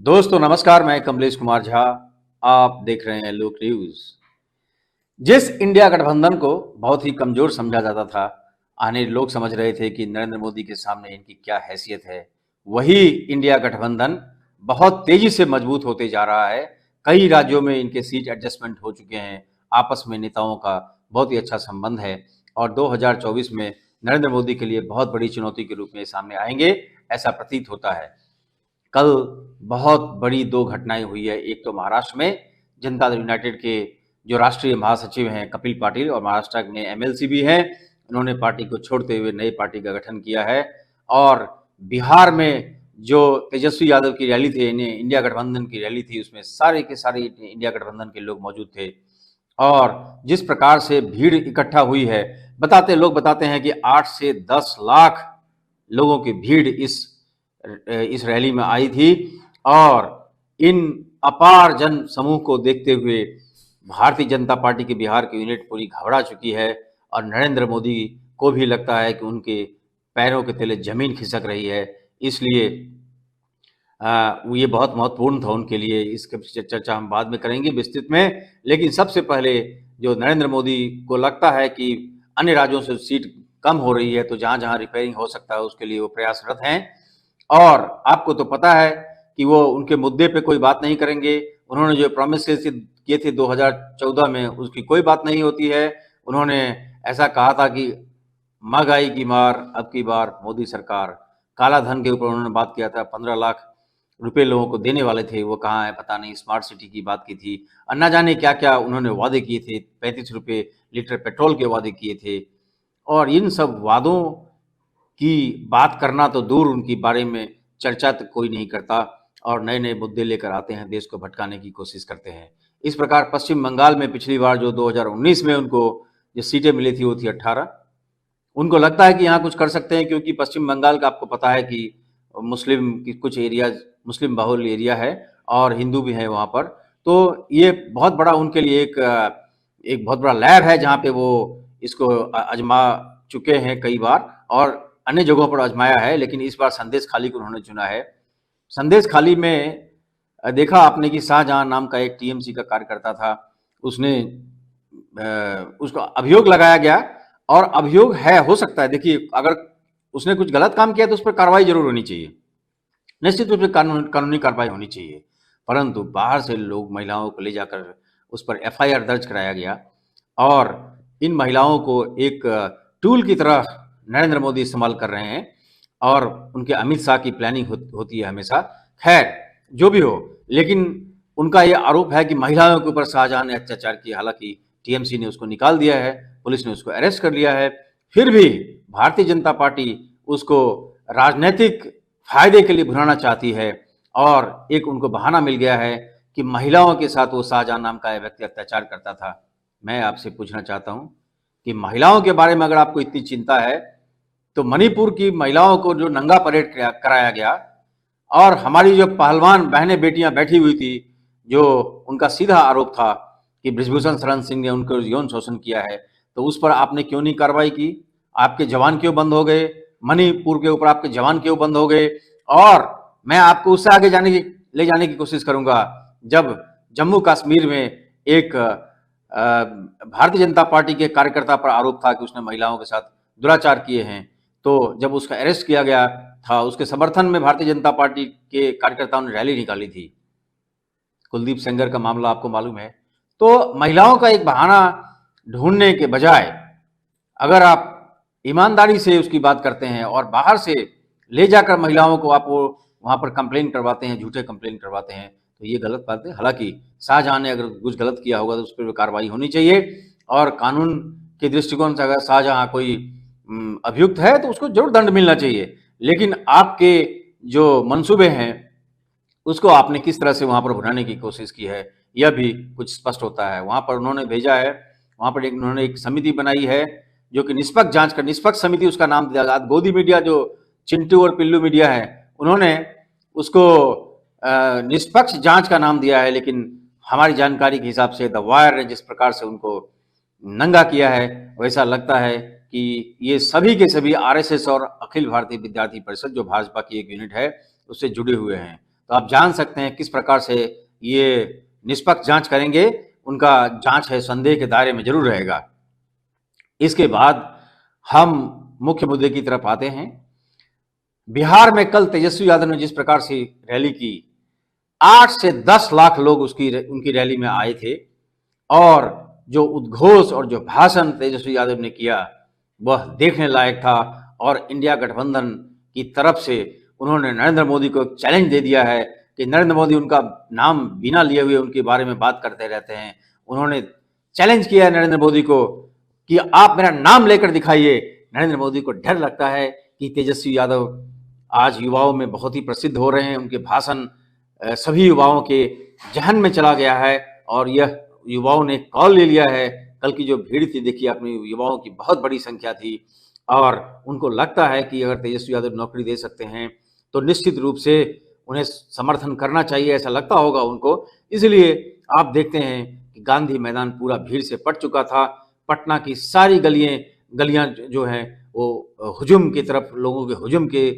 दोस्तों नमस्कार, मैं कमलेश कुमार झा। आप देख रहे हैं लोक न्यूज। जिस इंडिया गठबंधन को बहुत ही कमजोर समझा जाता था, आने लोग समझ रहे थे कि नरेंद्र मोदी के सामने इनकी क्या हैसियत है, वही इंडिया गठबंधन बहुत तेजी से मजबूत होते जा रहा है। कई राज्यों में इनके सीट एडजस्टमेंट हो चुके हैं। आपस में नेताओं का बहुत ही अच्छा संबंध है और 2024 में नरेंद्र मोदी के लिए बहुत बड़ी चुनौती के रूप में सामने आएंगे, ऐसा प्रतीत होता है। कल बहुत बड़ी दो घटनाएं हुई है। एक तो महाराष्ट्र में जनता दल यूनाइटेड के जो राष्ट्रीय महासचिव हैं कपिल पाटिल, और महाराष्ट्र में एमएलसी भी हैं, उन्होंने पार्टी को छोड़ते हुए नई पार्टी का गठन किया है। और बिहार में जो तेजस्वी यादव की रैली थी, इंडिया गठबंधन की रैली थी, उसमें सारे के सारे इंडिया गठबंधन के लोग मौजूद थे। और जिस प्रकार से भीड़ इकट्ठा हुई है, लोग बताते हैं कि 8 से 10 लाख लोगों की भीड़ इस रैली में आई थी। और इन अपार जन समूह को देखते हुए भारतीय जनता पार्टी की बिहार की यूनिट पूरी घबरा चुकी है और नरेंद्र मोदी को भी लगता है कि उनके पैरों के तले जमीन खिसक रही है। इसलिए ये बहुत महत्वपूर्ण था उनके लिए। इसकी चर्चा हम बाद में करेंगे विस्तृत में, लेकिन सबसे पहले जो नरेंद्र मोदी को लगता है कि अन्य राज्यों से सीट कम हो रही है, तो जहां जहां रिपेयरिंग हो सकता है उसके लिए वो प्रयासरत हैं। और आपको तो पता है कि वो उनके मुद्दे पे कोई बात नहीं करेंगे। उन्होंने जो प्रॉमिस किए थे 2014 में, उसकी कोई बात नहीं होती है। उन्होंने ऐसा कहा था कि महंगाई की मार, अब की बार मोदी सरकार। काला धन के ऊपर उन्होंने बात किया था, 15 लाख रुपए लोगों को देने वाले थे, वो कहाँ है पता नहीं। स्मार्ट सिटी की बात की थी और न जाने क्या क्या उन्होंने वादे किए थे। 35 रुपए लीटर पेट्रोल के वादे किए थे। और इन सब वादों की बात करना तो दूर, उनके बारे में चर्चा तो कोई नहीं करता और नए नए मुद्दे लेकर आते हैं, देश को भटकाने की कोशिश करते हैं। इस प्रकार पश्चिम बंगाल में पिछली बार जो 2019 में उनको जो सीटें मिली थी वो थी 18। उनको लगता है कि यहाँ कुछ कर सकते हैं, क्योंकि पश्चिम बंगाल का आपको पता है कि मुस्लिम की कुछ एरिया, मुस्लिम बहुल एरिया है और हिंदू भी है वहाँ पर। तो ये बहुत बड़ा उनके लिए एक बहुत बड़ा लैब है जहाँ पे वो इसको आजमा चुके हैं कई बार और अन्य जगहों पर आजमाया है। लेकिन इस बार संदेश खाली को उन्होंने चुना है। संदेश खाली में देखा आपने कि शाहजहां नाम का एक टीएमसी का कार्यकर्ता था, उसने उसको अभियोग लगाया गया। और अभियोग है, हो सकता है, देखिए अगर उसने कुछ गलत काम किया तो उस पर कार्रवाई जरूर होनी चाहिए, निश्चित रूप से कानूनी कार्रवाई होनी चाहिए। परंतु बाहर से लोग महिलाओं को ले जाकर उस पर एफआईआर दर्ज कराया गया और इन महिलाओं को एक टूल की तरह नरेंद्र मोदी इस्तेमाल कर रहे हैं और उनके अमित शाह की प्लानिंग होती है हमेशा। खैर जो भी हो, लेकिन उनका ये आरोप है कि महिलाओं के ऊपर शाहजहां ने अत्याचार किया। हालांकि टीएमसी ने उसको निकाल दिया है, पुलिस ने उसको अरेस्ट कर लिया है, फिर भी भारतीय जनता पार्टी उसको राजनीतिक फायदे के लिए भुनाना चाहती है। और एक उनको बहाना मिल गया है कि महिलाओं के साथ वो शाहजहां नाम का व्यक्ति अत्याचार करता था। मैं आपसे पूछना चाहता हूं कि महिलाओं के बारे में अगर आपको इतनी चिंता है तो मणिपुर की महिलाओं को जो नंगा परेड कराया गया और हमारी जो पहलवान बहनें बेटियां बैठी हुई थी, जो उनका सीधा आरोप था कि बृजभूषण शरण सिंह ने उनको यौन शोषण किया है, तो उस पर आपने क्यों नहीं कार्रवाई की? आपके जवान क्यों बंद हो गए? मणिपुर के ऊपर आपके जवान क्यों बंद हो गए? और मैं आपको उससे आगे ले जाने की कोशिश करूंगा। जब जम्मू कश्मीर में एक भारतीय जनता पार्टी के कार्यकर्ता पर आरोप था कि उसने महिलाओं के साथ दुराचार किए हैं, तो जब उसका अरेस्ट किया गया था, उसके समर्थन में भारतीय जनता पार्टी के कार्यकर्ताओं ने रैली निकाली थी। कुलदीप सेंगर का मामला आपको मालूम है। तो महिलाओं का एक बहाना ढूंढने के बजाय अगर आप ईमानदारी से उसकी बात करते हैं और बाहर से ले जाकर महिलाओं को आप वहां पर कंप्लेन करवाते हैं, झूठे कंप्लेन करवाते हैं, तो ये गलत बात है। हालांकि शाहजहां ने अगर कुछ गलत किया होगा तो उस पर कार्रवाई होनी चाहिए और कानून के दृष्टिकोण से अगर शाहजहां कोई अभियुक्त है तो उसको जरूर दंड मिलना चाहिए। लेकिन आपके जो मंसूबे हैं उसको आपने किस तरह से वहां पर भुनाने की कोशिश की है, यह भी कुछ स्पष्ट होता है। वहां पर उन्होंने भेजा है, वहां पर उन्होंने एक समिति बनाई है जो कि निष्पक्ष समिति उसका नाम दिया। गोदी मीडिया जो चिंटू और पिल्लू मीडिया है, उन्होंने उसको निष्पक्ष जांच का नाम दिया है। लेकिन हमारी जानकारी के हिसाब से द वायर ने जिस प्रकार से उनको नंगा किया है, वैसा लगता है कि ये सभी के सभी आरएसएस और अखिल भारतीय विद्यार्थी परिषद, जो भाजपा की एक यूनिट है, उससे जुड़े हुए हैं। तो आप जान सकते हैं किस प्रकार से ये निष्पक्ष जांच करेंगे, उनका जांच है संदेह के दायरे में जरूर रहेगा। इसके बाद हम मुख्य मुद्दे की तरफ आते हैं। बिहार में कल तेजस्वी यादव ने जिस प्रकार से रैली की, 8 से 10 लाख लोग उनकी रैली में आए थे और जो उद्घोष और जो भाषण तेजस्वी यादव ने किया वह देखने लायक था। और इंडिया गठबंधन की तरफ से उन्होंने नरेंद्र मोदी को एक चैलेंज दे दिया है कि नरेंद्र मोदी उनका नाम बिना लिए हुए उनके बारे में बात करते रहते हैं। उन्होंने चैलेंज किया है नरेंद्र मोदी को कि आप मेरा नाम लेकर दिखाइए। नरेंद्र मोदी को डर लगता है कि तेजस्वी यादव आज युवाओं में बहुत ही प्रसिद्ध हो रहे हैं, उनके भाषण सभी युवाओं के जहन में चला गया है और यह युवाओं ने कॉल ले लिया है। कल की जो भीड़ थी देखिए अपनी, युवाओं की बहुत बड़ी संख्या थी और उनको लगता है कि अगर तेजस्वी यादव नौकरी दे सकते हैं तो निश्चित रूप से उन्हें समर्थन करना चाहिए, ऐसा लगता होगा उनको। इसलिए आप देखते हैं कि गांधी मैदान पूरा भीड़ से पट चुका था। पटना की सारी गलियां जो हैं वो हुजूम की तरफ, लोगों के हुजूम के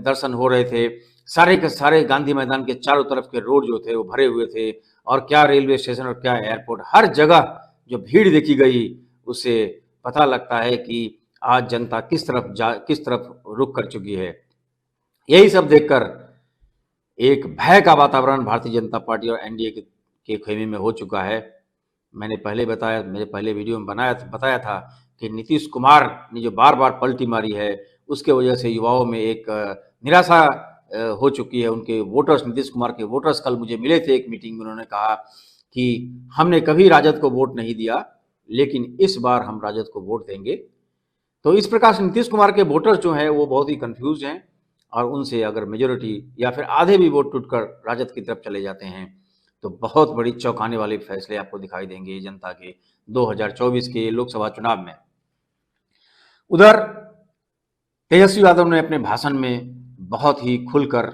दर्शन हो रहे थे। सारे के सारे गांधी मैदान के चारों तरफ के रोड जो थे वो भरे हुए थे और क्या रेलवे स्टेशन और क्या एयरपोर्ट, हर जगह जो भीड़ देखी गई उससे पता लगता है कि आज जनता किस तरफ रुख कर चुकी है। यही सब देखकर एक भय का वातावरण भारतीय जनता पार्टी और एनडीए के खेमे में हो चुका है। मैंने पहले बताया, मेरे पहले वीडियो में बताया था कि नीतीश कुमार ने जो बार बार पलटी मारी है उसके वजह से युवाओं में एक निराशा हो चुकी है। उनके वोटर्स, नीतीश कुमार के वोटर्स कल मुझे मिले थे एक मीटिंग में, उन्होंने कहा कि हमने कभी राजद को वोट नहीं दिया लेकिन इस बार हम राजद को वोट देंगे। तो इस प्रकार से नीतीश कुमार के वोटर्स जो हैं वो बहुत ही कंफ्यूज हैं और उनसे अगर मेजोरिटी या फिर आधे भी वोट टूटकर राजद की तरफ चले जाते हैं तो बहुत बड़ी चौंकाने वाले फैसले आपको दिखाई देंगे जनता के 2024 के लोकसभा चुनाव में। उधर तेजस्वी यादव ने अपने भाषण में बहुत ही खुलकर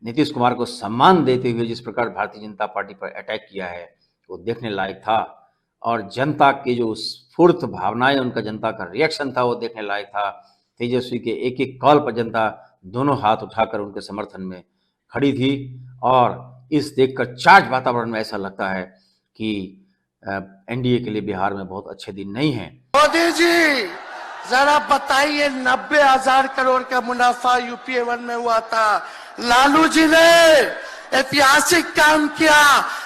नीतीश कुमार को सम्मान देते हुए जिस प्रकार भारतीय जनता पार्टी पर अटैक किया है वो देखने लायक था और जनता के जो स्फूर्त भावनाएं, उनका जनता का रिएक्शन था वो देखने लायक था। तेजस्वी के एक एक कॉल पर जनता दोनों हाथ उठाकर उनके समर्थन में खड़ी थी और इस देखकर चार्ज वातावरण में ऐसा लगता है कि एनडीए के लिए बिहार में बहुत अच्छे दिन नहीं हैं। मोदी जी जरा बताइए, 90,000 करोड़ का मुनाफा यूपीए 1 में हुआ था। लालू जी ने ऐतिहासिक काम किया,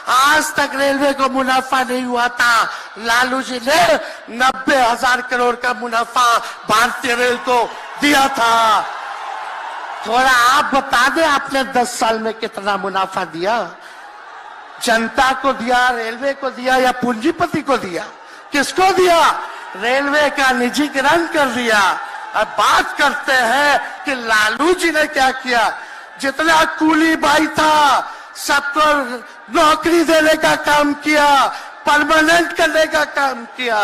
आज तक रेलवे को मुनाफा नहीं हुआ था। लालू जी ने 90,000 करोड़ का मुनाफा भारतीय रेल को दिया था। थोड़ा आप बता दें, आपने 10 साल में कितना मुनाफा दिया? जनता को दिया, रेलवे को दिया या पूंजीपति को दिया? किसको दिया? रेलवे का निजीकरण कर दिया। अब बात करते हैं कि लालू जी ने क्या किया। जितना कूली भाई था सबको नौकरी देने का काम किया, परमानेंट करने का काम किया।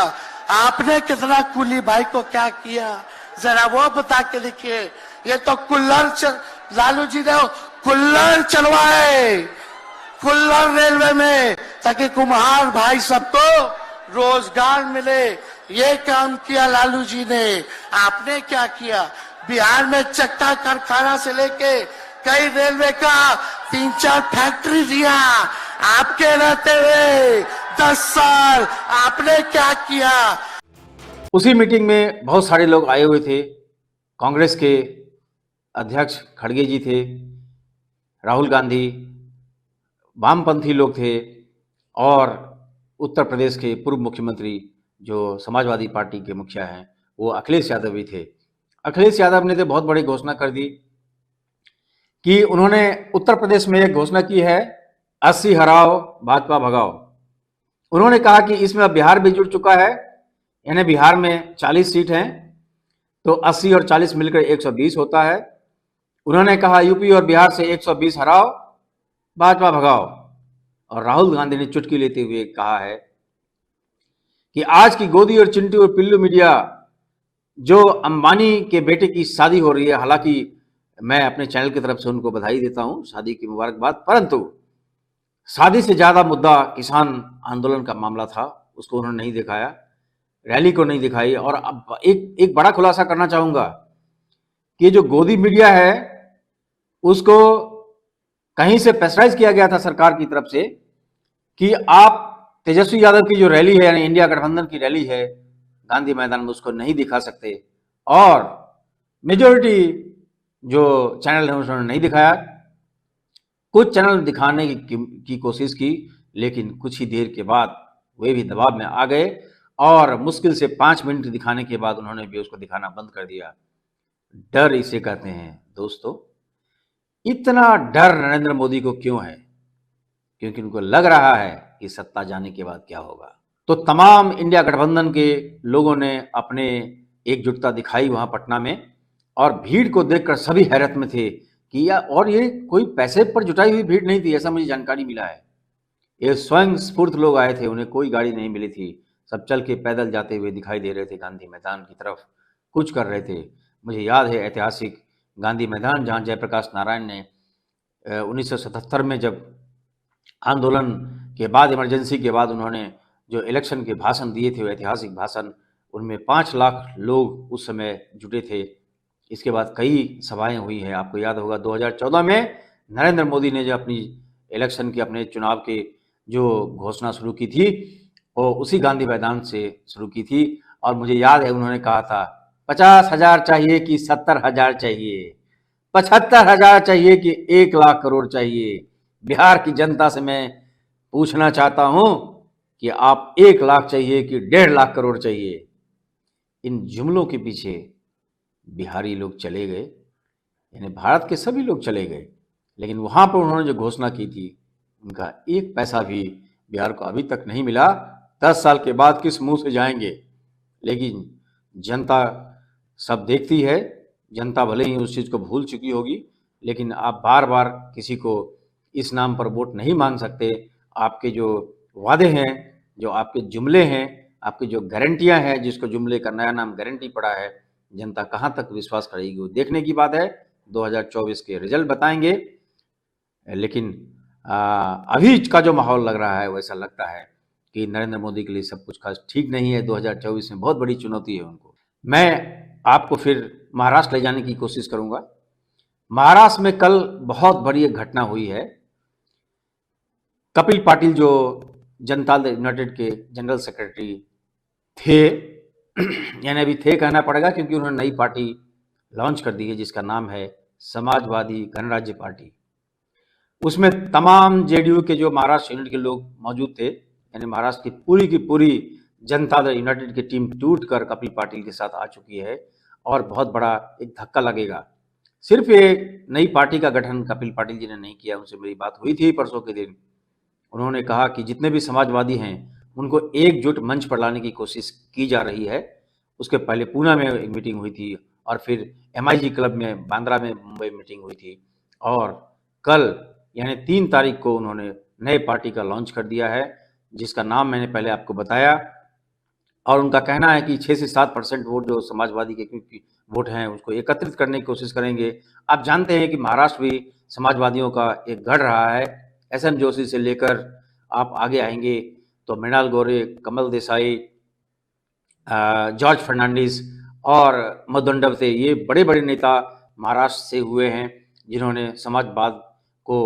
आपने कितना कूली भाई को क्या किया जरा वो बता के लिखिए। ये तो लालू जी ने कुल्लर चलवाए, कुल्लर रेलवे में, ताकि कुम्हार भाई सबको रोजगार मिले। ये काम किया लालू जी ने। आपने क्या किया? बिहार में चक्का कारखाना से लेके कई रेलवे का 3-4 फैक्ट्री दिया। आपके रहते हुए 10 साल आपने क्या किया? उसी मीटिंग में बहुत सारे लोग आए हुए थे। कांग्रेस के अध्यक्ष खड़गे जी थे, राहुल गांधी, वामपंथी लोग थे और उत्तर प्रदेश के पूर्व मुख्यमंत्री जो समाजवादी पार्टी के मुखिया हैं वो अखिलेश यादव भी थे। अखिलेश यादव ने तो बहुत बड़ी घोषणा कर दी कि उन्होंने उत्तर प्रदेश में एक घोषणा की है, 80 हराओ भाजपा भगाओ। उन्होंने कहा कि इसमें अब बिहार भी जुड़ चुका है, यानी बिहार में 40 सीट हैं तो 80 और 40 मिलकर 120 होता है। उन्होंने कहा यूपी और बिहार से 120 हराओ भाजपा भगाओ। और राहुल गांधी ने चुटकी लेते हुए कहा है कि आज की गोदी और चिंटू और पिल्लू मीडिया, जो अंबानी के बेटे की शादी हो रही है, हालांकि मैं अपने चैनल की तरफ से उनको बधाई देता हूं, शादी की मुबारकबाद, परंतु शादी से ज्यादा मुद्दा किसान आंदोलन का मामला था, उसको उन्होंने नहीं दिखाया, रैली को नहीं दिखाई। और अब एक बड़ा खुलासा करना चाहूंगा कि जो गोदी मीडिया है उसको कहीं से प्रेशराइज किया गया था सरकार की तरफ से कि आप तेजस्वी यादव की जो रैली है, यानी इंडिया गठबंधन की रैली है, गांधी मैदान में उसको नहीं दिखा सकते, और मेजोरिटी जो चैनल है उन्होंने नहीं दिखाया। कुछ चैनल दिखाने की कोशिश की, लेकिन कुछ ही देर के बाद वे भी दबाव में आ गए और मुश्किल से 5 मिनट दिखाने के बाद उन्होंने भी उसको दिखाना बंद कर दिया। डर इसे कहते हैं दोस्तों। इतना डर नरेंद्र मोदी को क्यों है? क्योंकि उनको लग रहा है कि सत्ता जाने के बाद क्या होगा। तो तमाम इंडिया गठबंधन के लोगों ने अपने एकजुटता दिखाई वहां पटना में, और भीड़ को देखकर सभी हैरत में थे कि और ये कोई पैसे पर जुटाई हुई भीड़ नहीं थी, ऐसा मुझे जानकारी मिला है। ये स्वयं स्फूर्त लोग आए थे, उन्हें कोई गाड़ी नहीं मिली थी, सब चल के पैदल जाते हुए दिखाई दे रहे थे गांधी मैदान की तरफ, कुछ कर रहे थे। मुझे याद है ऐतिहासिक गांधी मैदान, जहां जयप्रकाश नारायण ने 1977 में जब आंदोलन के बाद, इमरजेंसी के बाद उन्होंने जो इलेक्शन के भाषण दिए थे, वो ऐतिहासिक भाषण, उनमें 5 लाख लोग उस समय जुटे थे। इसके बाद कई सभाएं हुई हैं। आपको याद होगा 2014 में नरेंद्र मोदी ने जो अपनी इलेक्शन की, अपने चुनाव के जो घोषणा शुरू की थी, वो उसी गांधी मैदान से शुरू की थी। और मुझे याद है उन्होंने कहा था 50,000 चाहिए कि 70,000 चाहिए, 75,000 चाहिए कि 1 लाख करोड़ चाहिए। बिहार की जनता से मैं पूछना चाहता हूं कि आप 1 लाख चाहिए कि 1.5 लाख करोड़ चाहिए? इन जुमलों के पीछे बिहारी लोग चले गए, यानी भारत के सभी लोग चले गए, लेकिन वहां पर उन्होंने जो घोषणा की थी, उनका 1 पैसा भी बिहार को अभी तक नहीं मिला। 10 साल के बाद किस मुंह से जाएंगे? लेकिन जनता सब देखती है। जनता भले ही उस चीज़ को भूल चुकी होगी, लेकिन आप बार बार किसी को इस नाम पर वोट नहीं मांग सकते। आपके जो वादे हैं, जो आपके जुमले हैं, आपकी जो गारंटियां हैं, जिसको जुमले का नया नाम गारंटी पड़ा है, जनता कहाँ तक विश्वास करेगी वो देखने की बात है। 2024 के रिजल्ट बताएंगे। लेकिन अभी का जो माहौल लग रहा है, वैसा लगता है कि नरेंद्र मोदी के लिए सब कुछ खास ठीक नहीं है। 2024 में बहुत बड़ी चुनौती है उनको। मैं आपको फिर महाराष्ट्र ले जाने की कोशिश करूंगा। महाराष्ट्र में कल बहुत बड़ी एक घटना हुई है। कपिल पाटिल जो जनता दल यूनाइटेड के जनरल सेक्रेटरी थे, यानी अभी थे कहना पड़ेगा क्योंकि उन्होंने नई पार्टी लॉन्च कर दी है जिसका नाम है समाजवादी गणराज्य पार्टी। उसमें तमाम जेडीयू के जो महाराष्ट्र यूनिट के लोग मौजूद थे, यानी महाराष्ट्र की पूरी जनता दल यूनाइटेड की टीम टूट कर कपिल पाटिल के साथ आ चुकी है और बहुत बड़ा एक धक्का लगेगा। सिर्फ एक नई पार्टी का गठन कपिल पाटिल जी ने नहीं किया। उनसे मेरी बात हुई थी परसों के दिन। उन्होंने कहा कि जितने भी समाजवादी हैं उनको एकजुट मंच पर लाने की कोशिश की जा रही है। उसके पहले पूना में एक मीटिंग हुई थी और फिर MIG क्लब में बांद्रा में मुंबई मीटिंग हुई थी, और कल यानी 3 तारीख को उन्होंने नए पार्टी का लॉन्च कर दिया है जिसका नाम मैंने पहले आपको बताया। और उनका कहना है कि 6 से 7% वोट जो समाजवादी के वोट हैं उसको एकत्रित करने की कोशिश करेंगे। आप जानते हैं कि महाराष्ट्र भी समाजवादियों का एक गढ़ रहा है। SM जोशी से लेकर आप आगे आएंगे तो मृणाल गौरे, कमल देसाई, जॉर्ज फर्नांडिस और मधुंडवते, ये बड़े बड़े नेता महाराष्ट्र से हुए हैं जिन्होंने समाजवाद को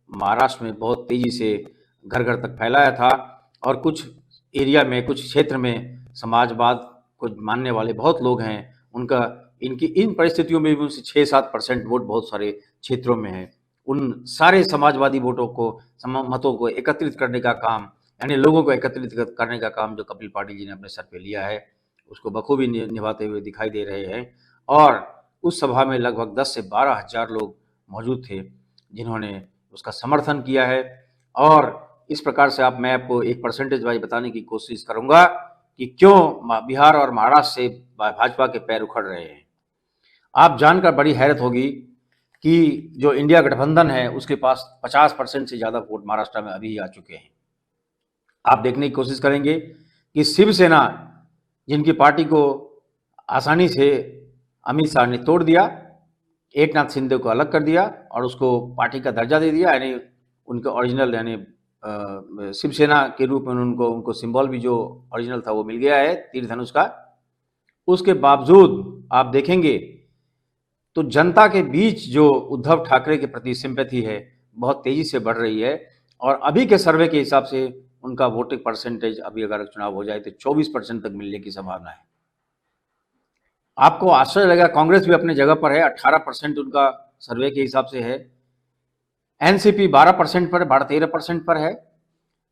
महाराष्ट्र में बहुत तेजी से घर घर तक फैलाया था। और कुछ एरिया में, कुछ क्षेत्र में समाजवाद को मानने वाले बहुत लोग हैं। उनका इन परिस्थितियों में भी उनसे 6-7% वोट बहुत सारे क्षेत्रों में है। उन सारे समाजवादी वोटों को, मतों को एकत्रित करने का काम, यानी लोगों को एकत्रित करने का काम जो कपिल पाटिल जी ने अपने सर पे लिया है, उसको बखूबी निभाते हुए दिखाई दे रहे हैं। और उस सभा में लगभग 10 से 12 हज़ार लोग मौजूद थे जिन्होंने उसका समर्थन किया है। और इस प्रकार से मैं आपको एक परसेंटेज वाइज बताने की कोशिश करूंगा कि क्यों बिहार और महाराष्ट्र से भाजपा के पैर उखड़ रहे हैं। आप जानकर बड़ी हैरत होगी कि जो इंडिया गठबंधन है उसके पास 50% से ज़्यादा वोट महाराष्ट्र में अभी आ चुके हैं। आप देखने की कोशिश करेंगे कि शिवसेना, जिनकी पार्टी को आसानी से अमित शाह ने तोड़ दिया, एकनाथ शिंदे को अलग कर दिया और उसको पार्टी का दर्जा दे दिया, यानी उनके ओरिजिनल, यानी शिवसेना के रूप में उनको सिंबल भी जो ओरिजिनल था वो मिल गया है, तीर धनुष का। उसके बावजूद आप देखेंगे तो जनता के बीच जो उद्धव ठाकरे के प्रति सिंपैथी है बहुत तेजी से बढ़ रही है और अभी के सर्वे के हिसाब से उनका वोटिंग परसेंटेज अभी अगर चुनाव हो जाए तो 24% तक मिलने की संभावना है। आपको आश्चर्य लगेगा, कांग्रेस भी अपने जगह पर है, 18% उनका सर्वे के हिसाब से है। एनसीपी 12% पर, भारत 13% पर है।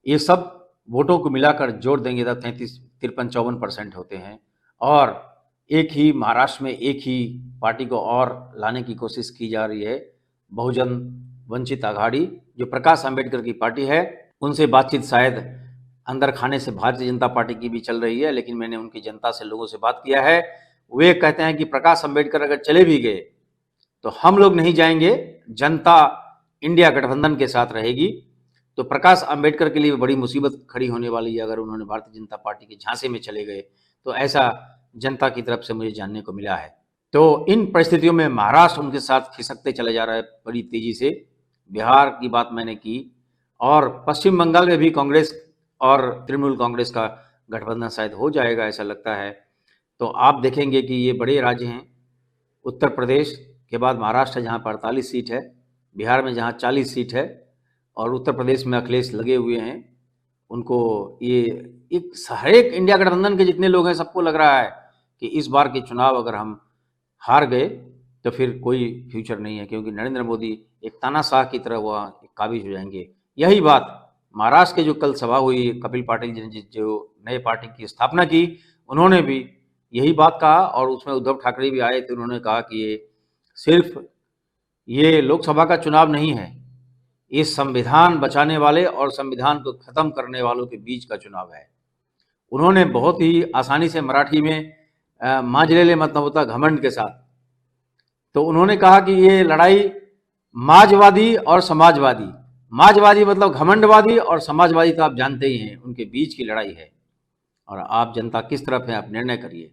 ये सब वोटों को मिलाकर जोड़ देंगे तो 53-54% होते हैं। और एक ही महाराष्ट्र में एक ही पार्टी को और लाने की कोशिश की जा रही है, बहुजन वंचित आघाड़ी, जो प्रकाश अंबेडकर की पार्टी है। उनसे बातचीत शायद अंदर खाने से भारतीय जनता पार्टी की भी चल रही है, लेकिन मैंने उनकी जनता से, लोगों से बात किया है। वे कहते हैं कि प्रकाश अंबेडकर अगर चले भी गए तो हम लोग नहीं जाएंगे, जनता इंडिया गठबंधन के साथ रहेगी। तो प्रकाश अंबेडकर के लिए बड़ी मुसीबत खड़ी होने वाली है अगर उन्होंने भारतीय जनता पार्टी के झांसे में चले गए, तो ऐसा जनता की तरफ से मुझे जानने को मिला है। तो इन परिस्थितियों में महाराष्ट्र उनके साथ खिसकते चले जा रहा है बड़ी तेजी से। बिहार की बात मैंने की, और पश्चिम बंगाल में भी कांग्रेस और तृणमूल कांग्रेस का गठबंधन शायद हो जाएगा, ऐसा लगता है। तो आप देखेंगे कि ये बड़े राज्य हैं। उत्तर प्रदेश के बाद महाराष्ट्र जहाँ पर 48 सीट है, बिहार में जहाँ 40 सीट है, और उत्तर प्रदेश में अखिलेश लगे हुए हैं। उनको ये एक हर एक इंडिया गठबंधन के जितने लोग हैं सबको लग रहा है कि इस बार के चुनाव अगर हम हार गए तो फिर कोई फ्यूचर नहीं है, क्योंकि नरेंद्र मोदी एक तानाशाह की तरह वह काबिज हो जाएंगे। यही बात महाराष्ट्र के जो कल सभा हुई, कपिल पाटिल जी ने जो नए पार्टी की स्थापना की, उन्होंने भी यही बात कहा, और उसमें उद्धव ठाकरे भी आए थे। उन्होंने कहा कि ये सिर्फ ये लोकसभा का चुनाव नहीं है, ये संविधान बचाने वाले और संविधान को खत्म करने वालों के बीच का चुनाव है। उन्होंने बहुत ही आसानी से मराठी में माजलेले मत न होता घमंड के साथ, तो उन्होंने कहा कि ये लड़ाई माजवादी और समाजवादी, माजवादी मतलब घमंडवादी, और समाजवादी तो आप जानते ही हैं, उनके बीच की लड़ाई है। और आप जनता किस तरफ है, आप निर्णय करिए।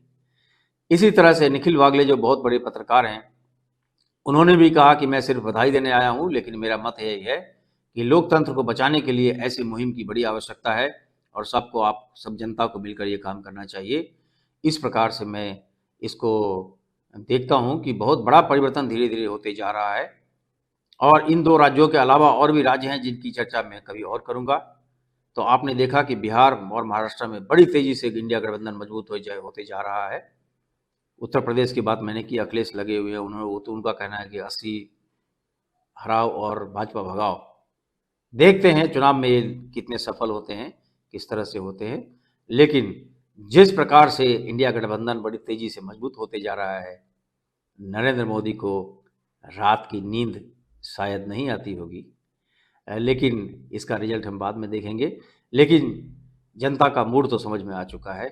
इसी तरह से निखिल वागले जो बहुत बड़े पत्रकार हैं, उन्होंने भी कहा कि मैं सिर्फ बधाई देने आया हूं, लेकिन मेरा मत यही है कि लोकतंत्र को बचाने के लिए ऐसी मुहिम की बड़ी आवश्यकता है और सबको, आप सब जनता को मिलकर ये काम करना चाहिए। इस प्रकार से मैं इसको देखता हूं कि बहुत बड़ा परिवर्तन धीरे धीरे होते जा रहा है। और इन दो राज्यों के अलावा और भी राज्य हैं जिनकी चर्चा मैं कभी और करूंगा। तो आपने देखा कि बिहार और महाराष्ट्र में बड़ी तेजी से इंडिया गठबंधन मजबूत होते जा रहा है। उत्तर प्रदेश की बात मैंने की, अखिलेश लगे हुए हैं, उन्होंने तो उनका कहना है कि 80 हराओ और भाजपा भगाओ। देखते हैं चुनाव में ये कितने सफल होते हैं, किस तरह से होते हैं। लेकिन जिस प्रकार से इंडिया गठबंधन बड़ी तेजी से मजबूत होते जा रहा है, नरेंद्र मोदी को रात की नींद शायद नहीं आती होगी, लेकिन इसका रिजल्ट हम बाद में देखेंगे। लेकिन जनता का मूड तो समझ में आ चुका है।